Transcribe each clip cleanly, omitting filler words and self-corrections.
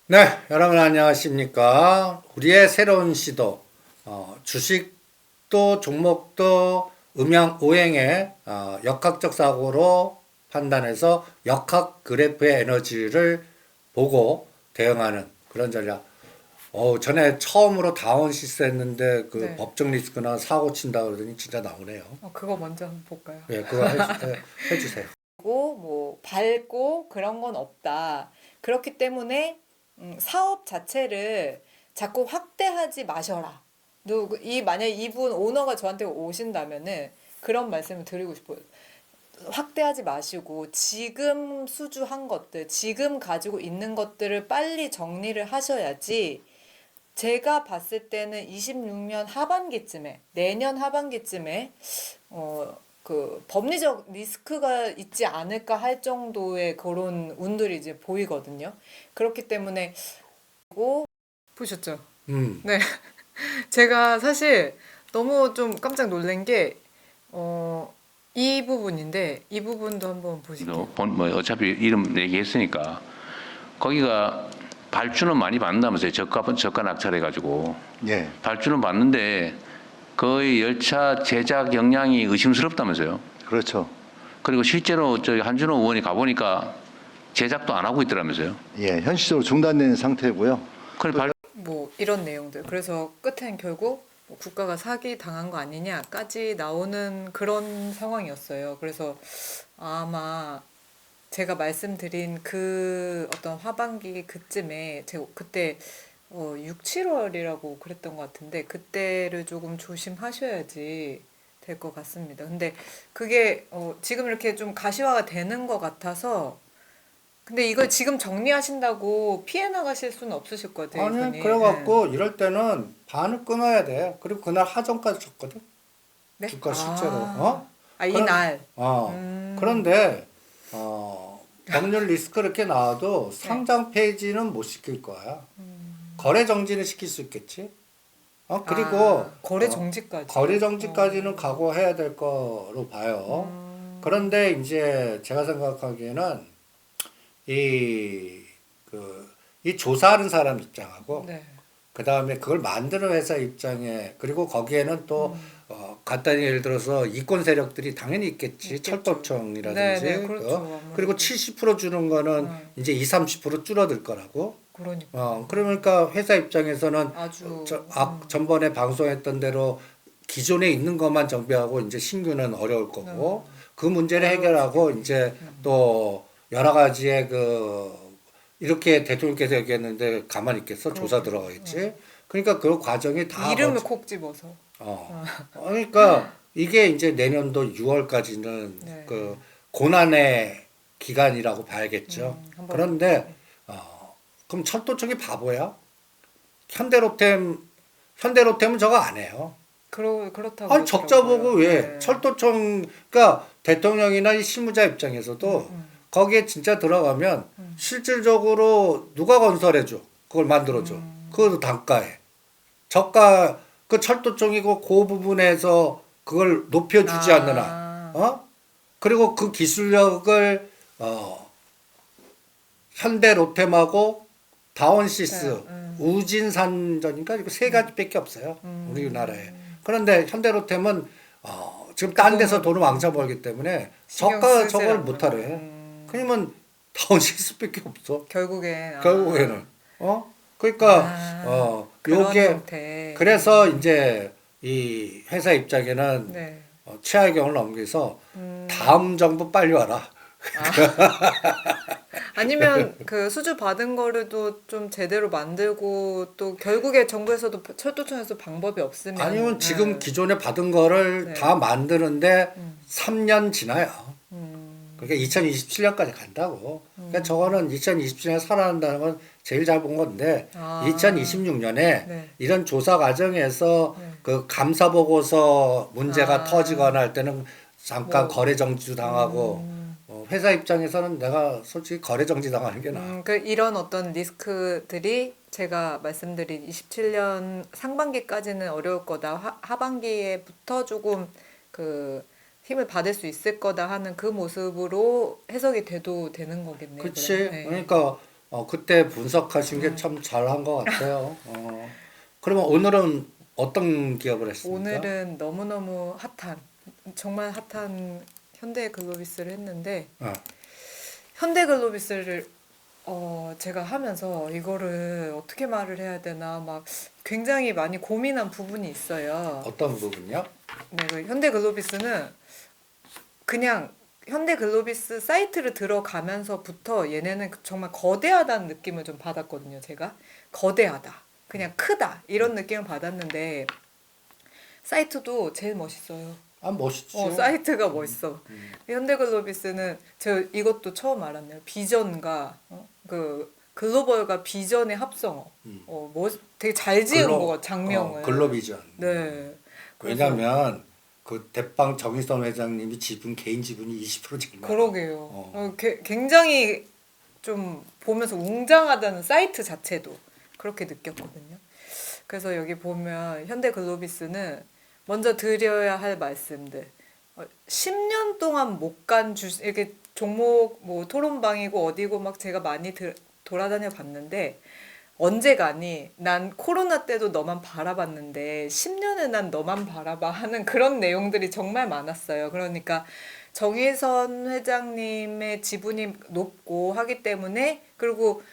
네, 여러분 안녕하십니까? 우리의 새로운 시도, 주식도 종목도 음양 오행의 역학적 사고로 판단해서 역학 그래프의 에너지를 보고 대응하는 그런 전략. 전에 처음으로 다운시스 했는데 그 네. 법정 리스크나 사고 친다 그러더니 진짜 나오네요. 그거 먼저 한번 볼까요? 예, 그거 해주세요. 그리고 뭐 밝고 그런 건 없다. 그렇기 때문에 사업 자체를 자꾸 확대하지 마셔라. 이 만약에 이분 오너가 저한테 오신다면은 그런 말씀을 드리고 싶어요. 확대하지 마시고 지금 수주한 것들, 지금 가지고 있는 것들을 빨리 정리를 하셔야지. 제가 봤을 때는 26년 하반기쯤에, 내년 하반기쯤에 그 법리적 리스크가 있지 않을까 할 정도의 그런 운들이 이제 보이거든요. 그렇기 때문에 보셨죠? 음, 네. 제가 사실 너무 좀 깜짝 놀란 게 이 부분인데 이 부분도 한번 보실게요. 뭐 어차피 이름 얘기했으니까 거기가 발주는 많이 받는다면서요. 저가 낙찰해가지고 예, 발주는 받는데 거의 열차 제작 역량이 의심스럽다면서요. 그렇죠. 그리고 실제로 저기 한준호 의원이 가보니까 제작도 안 하고 있더라면서요. 예, 현실적으로 중단된 상태고요. 그래 뭐 이런 내용들. 그래서 끝엔 결국 뭐 국가가 사기 당한 거 아니냐까지 나오는 그런 상황이었어요. 그래서 아마 제가 말씀드린 그 어떤 하반기 그쯤에 제가 그때 6, 7월이라고 그랬던 것 같은데 그때를 조금 조심하셔야지 될 것 같습니다. 근데 그게 지금 이렇게 좀 가시화가 되는 것 같아서 근데 이걸 지금 정리하신다고 피해 나가실 수는 없으실 것 같아요, 아니, 이분이. 그래갖고 이럴 때는 반을 끊어야 돼. 그리고 그날 하정까지 줬거든. 네? 주가 실제로. 어? 이날. 그런데 법률 리스크 이렇게 나와도 네. 상장 폐지는 못 시킬 거야. 거래 정지는 시킬 수 있겠지. 그리고 거래 정지까지. 거래 정지까지는 각오해야 될 거로 봐요. 그런데 이제 제가 생각하기에는 이, 이 조사하는 사람 입장하고 네. 그 다음에 그걸 만드는 회사 입장에 그리고 거기에는 또 간단히 예를 들어서 이권 세력들이 당연히 있겠지. 있겠죠. 철도청이라든지 네, 네, 그렇죠. 아무래도. 그리고 70% 주는 거는 이제 2, 30% 줄어들 거라고. 그러니까 그러니까 회사 입장에서는 아주 전번에 방송했던 대로 기존에 있는 것만 정비하고 이제 신규는 어려울 거고 그 문제를 해결하고 이제 또 여러 가지의 이렇게 대통령께서 얘기했는데 가만히 있겠어? 조사 들어가겠지. 그러니까 그 과정이 다 이름을 콕 집어서. 그러니까 이게 이제 내년도 6월까지는 네. 그 고난의 기간이라고 봐야겠죠. 한번 그런데 그럼 철도청이 바보야? 현대로템은 저거 안 해요. 그렇다고. 아니 적자 보고 그러더라고요. 왜 네. 철도청 그러니까 대통령이나 이 실무자 입장에서도 거기에 진짜 들어가면 실질적으로 누가 건설해줘 그걸 만들어줘 그 단가에 저가 그 철도청이고 그 부분에서 그걸 높여주지 않느냐 그리고 그 기술력을 현대로템하고 다원시스 네, 우진산전인가 이거 세 가지밖에 없어요 우리나라에. 그런데 현대로템은 지금 딴 데서 돈을 왕창 벌기 때문에 신경 저가 쓰지 저걸 않는. 못하래. 그러면 다운시스밖에 없어. 결국엔 결국에는 그러니까 그런 요게 형태. 그래서 이제 이 회사 입장에는 네. 최하경을 넘겨서 다음 정부 빨리 와라. 아니면 그 수주 받은 거를도 좀 제대로 만들고 또 결국에 정부에서도 철도청에서 방법이 없으면 아니면 지금 네. 기존에 받은 거를 네. 다 만드는데 3년 지나요. 그러니까 2027년까지 간다고. 그러니까 저거는 2027년에 살아난다는 건 제일 잘 본 건데 2026년에 네. 이런 조사 과정에서 네. 그 감사 보고서 문제가 터지거나 할 때는 잠깐 뭐, 거래 정지 당하고 회사 입장에서는 내가 솔직히 거래 정지 당하는 게 나아. 이런 어떤 리스크들이 제가 말씀드린 27년 상반기까지는 어려울 거다. 하반기에부터 조금 그 힘을 받을 수 있을 거다 하는 그 모습으로 해석이 돼도 되는 거겠네요. 그치? 그럼. 네. 그러니까 그때 분석하신 게 참 잘한 것 같아요. 그러면 오늘은 어떤 기업을 했습니까? 오늘은 너무너무 핫한 정말 핫한 현대글로비스를 했는데 어, 현대글로비스를 제가 하면서 이거를 어떻게 말을 해야 되나 막 굉장히 많이 고민한 부분이 있어요. 어떤 부분요? 네, 그 현대글로비스는 그냥 현대글로비스 사이트를 들어가면서부터 얘네는 정말 거대하다는 느낌을 좀 받았거든요. 제가 거대하다, 그냥 크다 이런 느낌을 받았는데 사이트도 제일 멋있어요. 멋있죠. 사이트가 멋있어. 현대글로비스는 저 이것도 처음 알았네요. 비전과 그 글로벌과 비전의 합성어. 되게 잘 지은 거 장명을. 글로비전. 네. 왜냐면 그 대빵 정의선 회장님이 개인 지분이 20%잖아요. 그러게요. 굉장히 좀 보면서 웅장하다는 사이트 자체도 그렇게 느꼈거든요. 그래서 여기 보면 현대글로비스는 먼저 드려야 할 말씀들. 10년 동안 못 간 이렇게 종목 뭐 토론방이고 어디고 막 제가 많이 돌아다녀 봤는데 언제 가니? 난 코로나 때도 너만 바라봤는데 10년을 난 너만 바라봐 하는 그런 내용들이 정말 많았어요. 그러니까 정의선 회장님의 지분이 높고 하기 때문에 그리고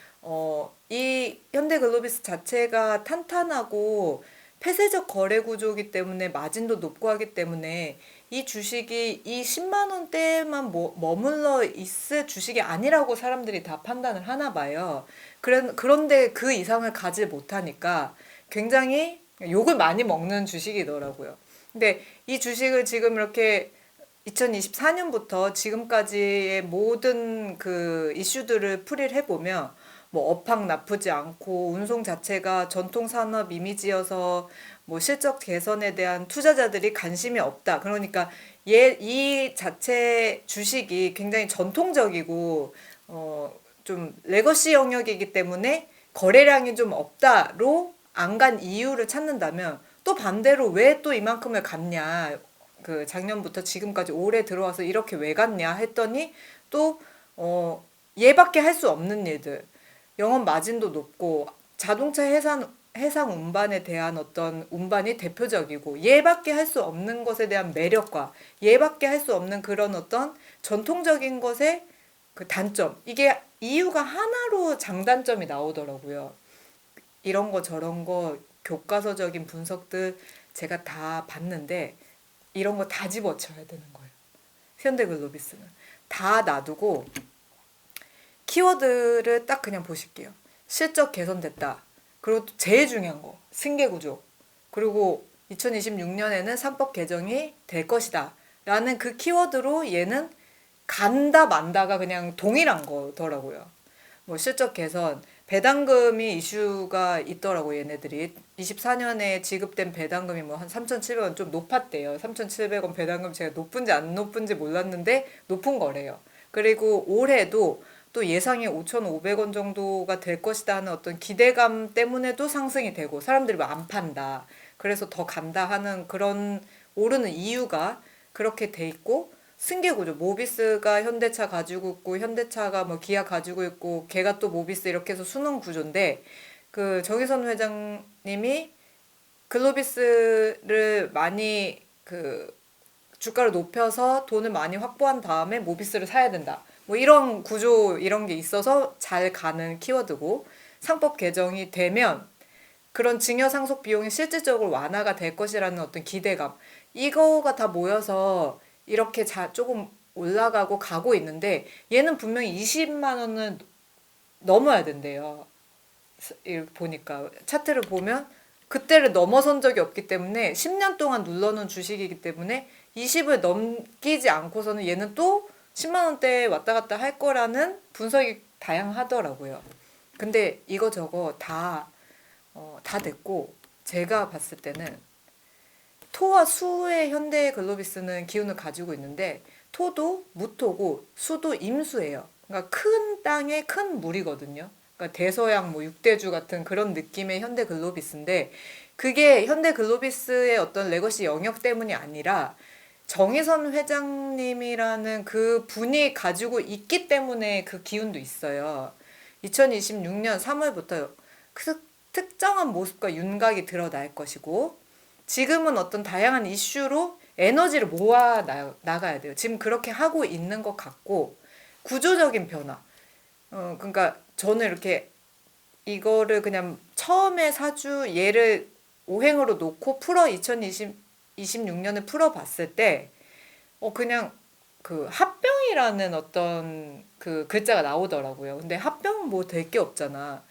이 현대글로비스 자체가 탄탄하고 폐쇄적 거래 구조이기 때문에 마진도 높고 하기 때문에 이 주식이 이 10만 원대에만 머물러 있을 주식이 아니라고 사람들이 다 판단을 하나 봐요. 그런데 그 이상을 가지 못하니까 굉장히 욕을 많이 먹는 주식이더라고요. 근데 이 주식을 지금 이렇게 2024년부터 지금까지의 모든 그 이슈들을 풀이를 해보면 뭐 업황 나쁘지 않고 운송 자체가 전통 산업 이미지여서 뭐 실적 개선에 대한 투자자들이 관심이 없다. 그러니까 이 자체 주식이 굉장히 전통적이고 좀 레거시 영역이기 때문에 거래량이 좀 없다로 안 간 이유를 찾는다면 또 반대로 왜 또 이만큼을 갔냐. 그 작년부터 지금까지 올해 들어와서 이렇게 왜 갔냐 했더니 또 얘밖에 할 수 없는 일들. 영업 마진도 높고 자동차 해상 운반에 대한 어떤 운반이 대표적이고 얘밖에 할 수 없는 것에 대한 매력과 얘밖에 할 수 없는 그런 어떤 전통적인 것의 그 단점 이게 이유가 하나로 장단점이 나오더라고요. 이런 거 저런 거 교과서적인 분석들 제가 다 봤는데 이런 거 다 집어쳐야 되는 거예요. 현대글로비스는 다 놔두고 키워드를 딱 그냥 보실게요. 실적 개선됐다. 그리고 제일 중요한 거 승계구조. 그리고 2026년에는 상법 개정이 될 것이다. 라는 그 키워드로 얘는 간다 만다가 그냥 동일한 거더라고요. 뭐 실적 개선, 배당금이 이슈가 있더라고 얘네들이. 24년에 지급된 배당금이 뭐 한 3,700원 좀 높았대요. 3,700원 배당금 제가 높은지 안 높은지 몰랐는데 높은 거래요. 그리고 올해도 또 예상이 5,500원 정도가 될 것이다 하는 어떤 기대감 때문에도 상승이 되고 사람들이 뭐 안 판다. 그래서 더 간다 하는 그런 오르는 이유가 그렇게 돼 있고 승계구조. 모비스가 현대차 가지고 있고 현대차가 뭐 기아 가지고 있고 걔가 또 모비스 이렇게 해서 순환 구조인데 그 정의선 회장님이 글로비스를 많이 그 주가를 높여서 돈을 많이 확보한 다음에 모비스를 사야 된다. 뭐 이런 구조 이런 게 있어서 잘 가는 키워드고 상법 개정이 되면 그런 증여 상속 비용이 실질적으로 완화가 될 것이라는 어떤 기대감 이거가 다 모여서 이렇게 조금 올라가고 가고 있는데 얘는 분명히 20만 원을 넘어야 된대요. 이렇게 보니까 차트를 보면 그때를 넘어선 적이 없기 때문에 10년 동안 눌러놓은 주식이기 때문에 20을 넘기지 않고서는 얘는 또 10만 원대에 왔다 갔다 할 거라는 분석이 다양하더라고요. 근데 이거저거 다 됐고 제가 봤을 때는 토와 수의 현대글로비스는 기운을 가지고 있는데 토도 무토고 수도 임수예요. 그러니까 큰 땅에 큰 물이거든요. 그러니까 대서양 뭐 육대주 같은 그런 느낌의 현대글로비스인데 그게 현대글로비스의 어떤 레거시 영역 때문이 아니라 정의선 회장님이라는 그 분이 가지고 있기 때문에 그 기운도 있어요. 2026년 3월부터 특정한 모습과 윤곽이 드러날 것이고 지금은 어떤 다양한 이슈로 에너지를 모아 나가야 돼요. 지금 그렇게 하고 있는 것 같고 구조적인 변화. 그러니까 저는 이렇게 이거를 그냥 처음에 사주 예를 오행으로 놓고 2026년을 풀어봤을 때 그냥 그 합병이라는 어떤 그 글자가 나오더라고요. 근데 합병은 뭐 될 게 없잖아.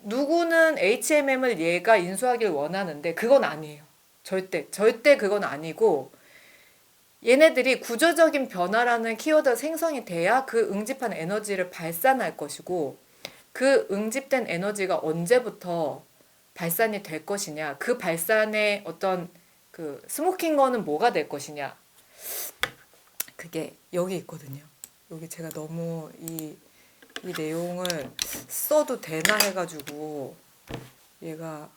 누구는 HMM을 얘가 인수하길 원하는데 그건 아니에요. 절대 그건 아니고 얘네들이 구조적인 변화라는 키워드가 생성이 돼야 그 응집한 에너지를 발산할 것이고 그 응집된 에너지가 언제부터 발산이 될 것이냐, 그 발산의 어떤 그 스모킹 거는 뭐가 될 것이냐, 그게 여기 있거든요. 여기 제가 너무 이 내용을 써도 되나 해가지고 얘가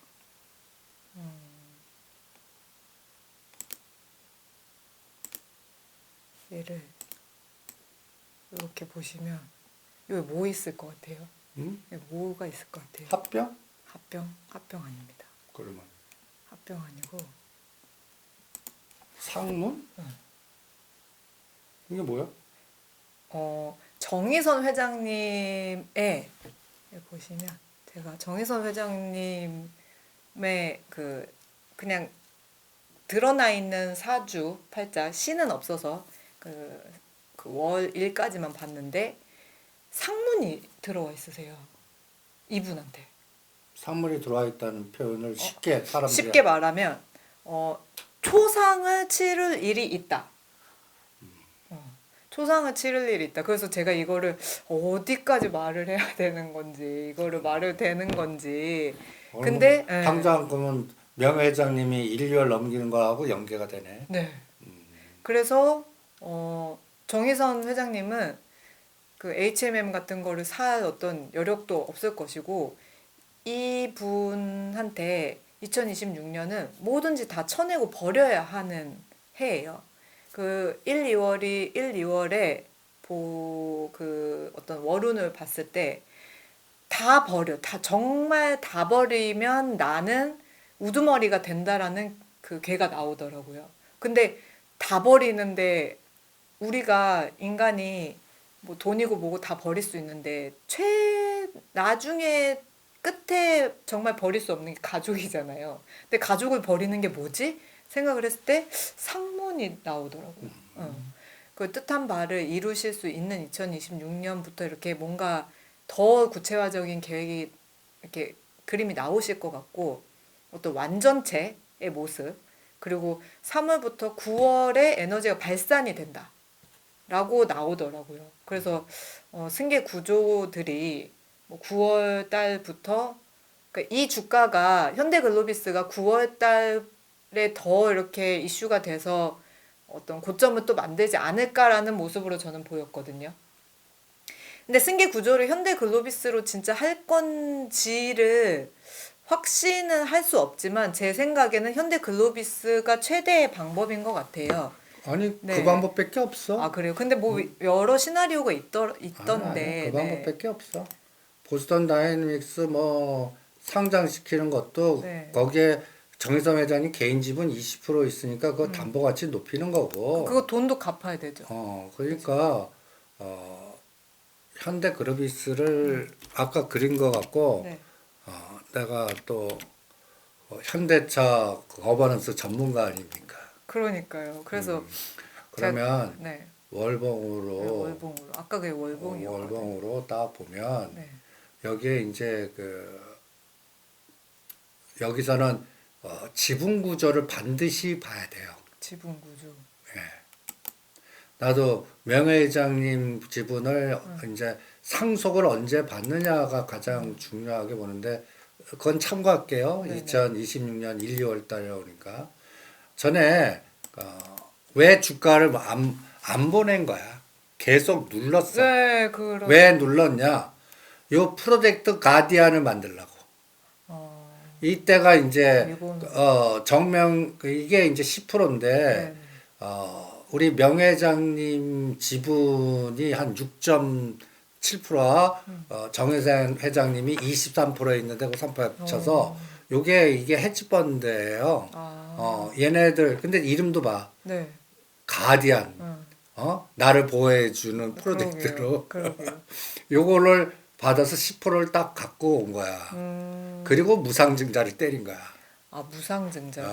얘를 이렇게 보시면 여기 뭐 있을 것 같아요? 여기 뭐가 있을 것 같아요? 합병? 합병 아닙니다. 그러면 합병 아니고 상문? 응. 이게 뭐야? 정의선 회장님의 여기 보시면 제가 정의선 회장님의 그 그냥 드러나 있는 사주 팔자 신은 없어서 그 월일까지만 봤는데 상문이 들어와 있으세요. 이분한테. 상문이 들어와 있다는 표현을 사람들이 쉽게 말하면 초상을 치를 일이 있다. 초상을 치를 일이 있다. 그래서 제가 이거를 어디까지 말을 해야 되는 건지, 이거를 말을 되는 건지. 근데 당장 그러면 명 회장님이 1, 2월 넘기는 거하고 연계가 되네. 네. 그래서 정의선 회장님은 그 HMM 같은 거를 살 어떤 여력도 없을 것이고 이분한테 2026년은 뭐든지 다 쳐내고 버려야 하는 해예요. 그 1, 2월에 그 어떤 월운을 봤을 때 다 버려. 정말 다 버리면 나는 우두머리가 된다라는 그 괴가 나오더라고요. 근데 다 버리는데 우리가 인간이 뭐 돈이고 뭐고 다 버릴 수 있는데 나중에 끝에 정말 버릴 수 없는 게 가족이잖아요. 근데 가족을 버리는 게 뭐지? 생각을 했을 때 상문이 나오더라고요. 그 뜻한 바를 이루실 수 있는 2026년부터 이렇게 뭔가 더 구체화적인 계획이 이렇게 그림이 나오실 것 같고 어떤 완전체의 모습 그리고 3월부터 9월에 에너지가 발산이 된다. 라고 나오더라고요. 그래서 승계 구조들이 뭐 9월 달부터 그러니까 이 주가가 현대글로비스가 9월 달에 더 이렇게 이슈가 돼서 어떤 고점을 또 만들지 않을까라는 모습으로 저는 보였거든요. 근데 승계 구조를 현대글로비스로 진짜 할 건지를 확신은 할 수 없지만 제 생각에는 현대글로비스가 최대의 방법인 것 같아요. 아니 네. 그 방법밖에 없어. 아 그래요? 근데 뭐 여러 시나리오가 있던데. 아니, 그 방법밖에 없어. 보스턴 다이내믹스 뭐 상장시키는 것도 네. 거기에 정의선 회장이 개인 지분 20% 있으니까 그거 담보 가치 높이는 거고. 그거 돈도 갚아야 되죠. 그러니까 현대그로비스를 아까 그린 거 갖고 네. 내가 또 현대차 거버넌스 전문가 아닙니까? 그러니까요. 그래서 그러면 네. 월봉으로 네, 월봉으로 아까 그게 월봉이요. 월봉으로 딱 보면 네. 여기에 이제 여기서는 지분 구조를 반드시 봐야 돼요. 지분 구조. 나도 명예회장님 지분을 이제 상속을 언제 받느냐가 가장 중요하게 보는데 그건 참고할게요. 네네. 2026년 1, 2월 달에 오니까 전에 왜 주가를 안 보낸 거야. 계속 눌렀어. 네, 그런. 왜 눌렀냐? 요 프로젝트 가디안을 만들려고. 이때가 이제 일본. 이게 이제 10%인데 네. 우리 명 회장님 지분이 한 6.7% 7%와 정혜생 회장님이 23%에 있는데 그 3% 합쳐서 이게 헤지펀드예요. 얘네들 근데 이름도 봐. 네. 가디안. 나를 보호해주는 프로젝트로 요거를 받아서 10%를 딱 갖고 온 거야. 그리고 무상증자를 때린 거야. 아, 무상증자를.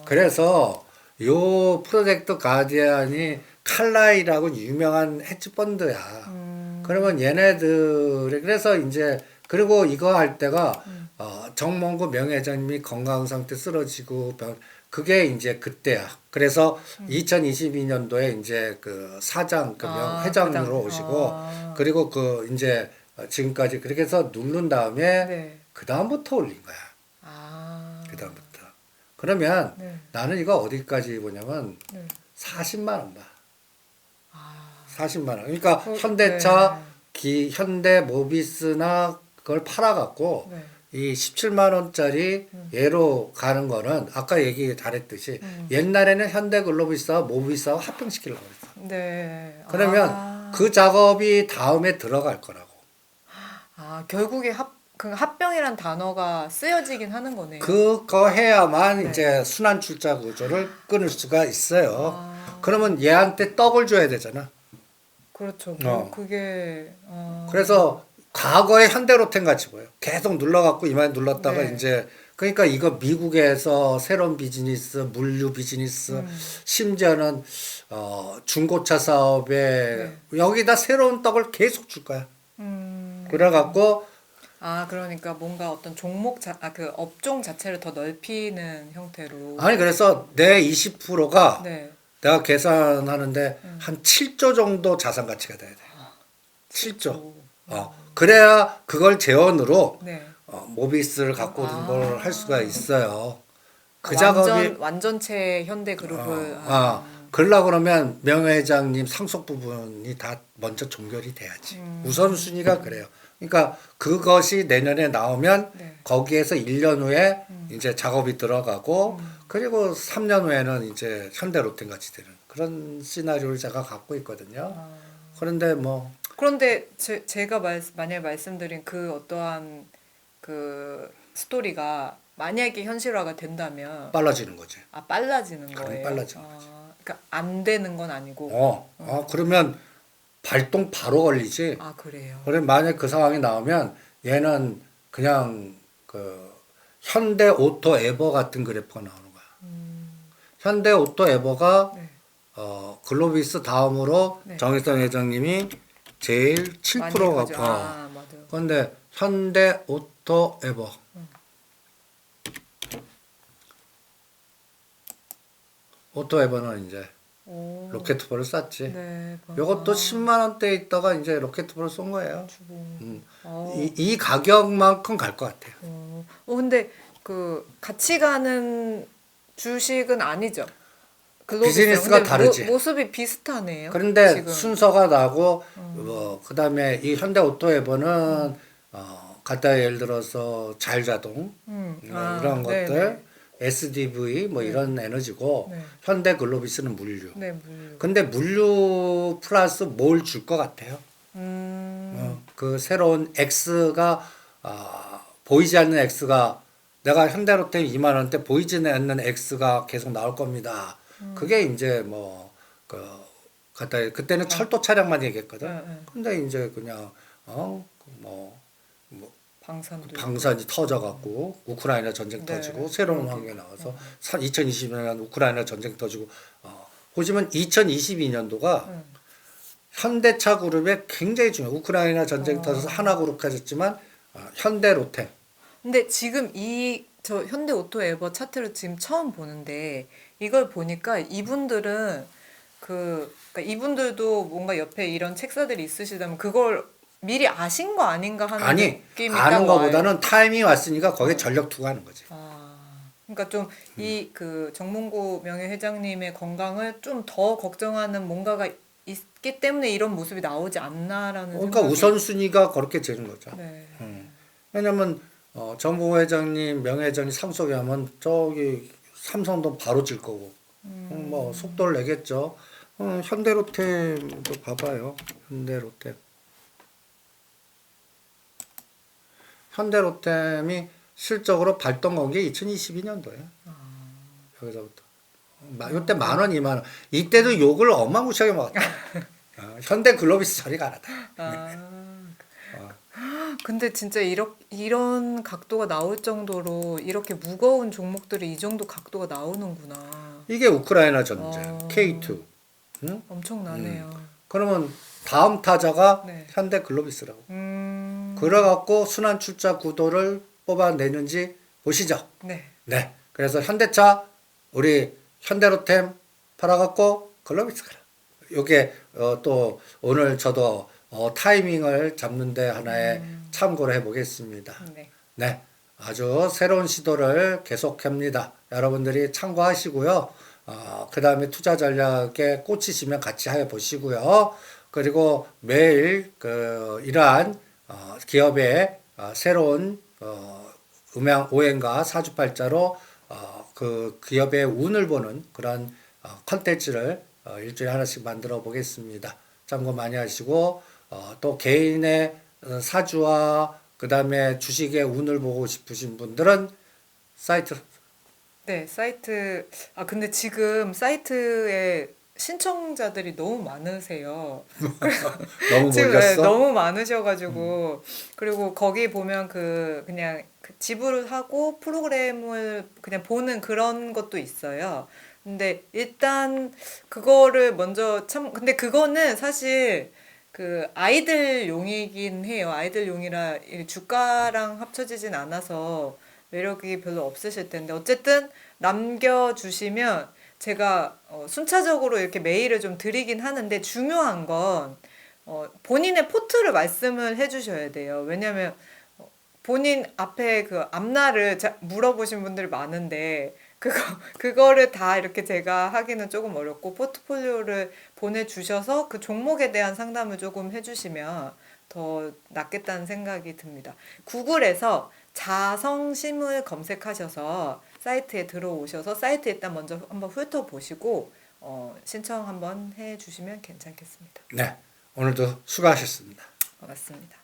그래서 요 프로젝트 가디안이 칼라이라고 유명한 헤지펀드야. 그러면 얘네들이 그래서 이제 그리고 이거 할 때가 정몽구 명예회장님이 건강 상태 쓰러지고 그게 이제 그때야. 그래서 2022년도에 이제 그 사장 회장으로 오시고 그리고 그 이제 지금까지 그렇게 해서 누른 다음에 네. 그 다음부터 올린 거야. 아. 그 다음부터. 그러면 네. 나는 이거 어디까지 보냐면 네. 40만 원 봐. 아. 40만 원. 그러니까 그, 현대차, 현대 모비스나 그걸 팔아갖고 네. 이 17만 원짜리 얘로 가는 거는 아까 얘기 잘했듯이 옛날에는 현대글로비스와 모비스하고 합병시키려고 그랬어. 네. 그러면 그 작업이 다음에 들어갈 거라고. 결국에 그 합병이란 단어가 쓰여지긴 하는 거네요. 그거 해야만 네. 이제 순환 출자 구조를 끊을 수가 있어요. 그러면 얘한테 떡을 줘야 되잖아. 그렇죠. 그게 그래서 과거의 현대로템 같이 보여. 계속 눌러갖고 이만 눌렀다가 네. 이제 그러니까 이거 미국에서 새로운 비즈니스, 물류 비즈니스, 심지어는 중고차 사업에 여기다 새로운 떡을 계속 줄 거야. 그래갖고 그러니까 뭔가 어떤 그 업종 자체를 더 넓히는 형태로. 아니 그래서 내 20%가 네. 내가 계산하는데 한 7조 정도 자산 가치가 돼야 돼. 7조. 그래야 그걸 재원으로 네. 모비스를 갖고 오는 걸 할 수가 있어요. 그 작업이 완전체 현대 그룹을. 그러려고 그러면 명예회장님 상속 부분이 다 먼저 종결이 돼야지. 우선순위가 그래요. 그러니까 그것이 내년에 나오면 네. 거기에서 1년 후에 이제 작업이 들어가고 그리고 3년 후에는 이제 현대로템 같이 되는 그런 시나리오를 제가 갖고 있거든요. 그런데 뭐 그런데 제가 만약에 말씀드린 그 어떠한 그 스토리가 만약에 현실화가 된다면 빨라지는 거지. 빨라지는 그럼 거예요. 빨라지는 거지. 그러니까 안 되는 건 아니고. 그러면 발동 바로 걸리지. 그래요. 그래 만약 그 상황이 나오면 얘는 그냥 그 현대 오토 에버 같은 그래프가 나오는 거야. 현대 오토 에버가 네. 글로비스 다음으로 네. 정혜성 회장님이 제일 7%가 맞아요. 그런데 현대 오토 에버 오토 에버는 이제 로켓볼을 쐈지. 네. 이것도 10만 원대에 있다가 이제 로켓볼을 쏜 거예요. 주고. 이 가격만큼 갈 것 같아요. 근데 그 같이 가는 주식은 아니죠. 비즈니스가 근데 다르지. 모습이 비슷하네요. 그런데 지금. 순서가 나고 그다음에 이 현대 오토에버는 갖다 예를 들어서 자율자동 이런 것들 네네. SDV 뭐 이런 에너지고 네. 현대 글로비스는 물류. 네, 물류. 근데 물류 플러스 뭘 줄 것 같아요? 그 새로운 X가 보이지 않는 X가 내가 현대로템 2만 원대 보이지 않는 X가 계속 나올 겁니다. 그게 이제 뭐 그때는 철도 차량만 얘기했거든. 근데 이제 그냥 방산이 터져갖고 우크라이나 전쟁 네. 터지고 새로운 환경이 나와서 2020년 우크라이나 전쟁 터지고 보시면 2022년도가 현대차 그룹에 굉장히 중요해요. 우크라이나 전쟁 터져서 하나그룹 가졌지만 현대로템. 근데 지금 저 현대 오토 에버 차트를 지금 처음 보는데 이걸 보니까 이분들은 그러니까 이분들도 뭔가 옆에 이런 책사들이 있으시다면 그걸 미리 아신 거 아닌가 하는 느낌이 딱 아는 와요. 거보다는 타이밍이 왔으니까 거기에 전력 투구하는 거지. 그러니까 좀 그 정몽구 명예회장님의 건강을 좀 더 걱정하는 뭔가가 있기 때문에 이런 모습이 나오지 않나라는 그러니까 생각이. 우선순위가 그렇게 되는 거죠. 네. 왜냐면 정봉호 회장님, 명예회장님 상속이 하면 저기 삼성도 바로 질 거고 뭐 속도를 내겠죠. 현대로템도 봐봐요. 현대로템. 현대로템이 실적으로 발동 건 게 2022년도에 여기서부터 이때 10,000원, 20,000원 이때도 욕을 어마무시하게 먹었다. 현대글로비스 저리 가라다. 근데 진짜 이런 각도가 나올 정도로 이렇게 무거운 종목들이 이 정도 각도가 나오는구나. 이게 우크라이나 전쟁 K2. 응? 엄청나네요. 그러면 다음 타자가 네. 현대글로비스라고. 그래갖고 순환 출자 구도를 뽑아내는지 보시죠. 네. 네. 그래서 현대차 우리 현대로템 팔아갖고 글로비스 가라. 요게 또 오늘 저도 타이밍을 잡는데 하나의 참고를 해보겠습니다. 네. 네. 아주 새로운 시도를 계속합니다. 여러분들이 참고하시고요. 그 다음에 투자 전략에 꽂히시면 같이 해보시고요. 그리고 매일 이러한 기업의 새로운 오행과 사주팔자로 그 기업의 운을 보는 그런 컨텐츠를 일주일에 하나씩 만들어 보겠습니다. 참고 많이 하시고 또 개인의 사주와 그 다음에 주식의 운을 보고 싶으신 분들은 사이트. 네, 사이트. 근데 지금 사이트에 신청자들이 너무 많으세요. 너무 지금 몰렸어? 너무 많으셔가지고 그리고 거기 보면 그냥 지불을 하고 프로그램을 그냥 보는 그런 것도 있어요. 근데 일단 그거를 먼저 근데 그거는 사실 그 아이들용이긴 해요. 아이들용이라 주가랑 합쳐지진 않아서 매력이 별로 없으실 텐데 어쨌든 남겨주시면 제가 순차적으로 이렇게 메일을 좀 드리긴 하는데 중요한 건 본인의 포트를 말씀을 해주셔야 돼요. 왜냐면 본인 앞에 그 앞날을 물어보신 분들이 많은데 그거를 다 이렇게 제가 하기는 조금 어렵고 포트폴리오를 보내주셔서 그 종목에 대한 상담을 조금 해주시면 더 낫겠다는 생각이 듭니다. 구글에서 자성심을 검색하셔서 사이트에 들어오셔서 사이트에 일단 먼저 한번 훑어보시고 신청 한번 해주시면 괜찮겠습니다. 네. 오늘도 수고하셨습니다. 고맙습니다.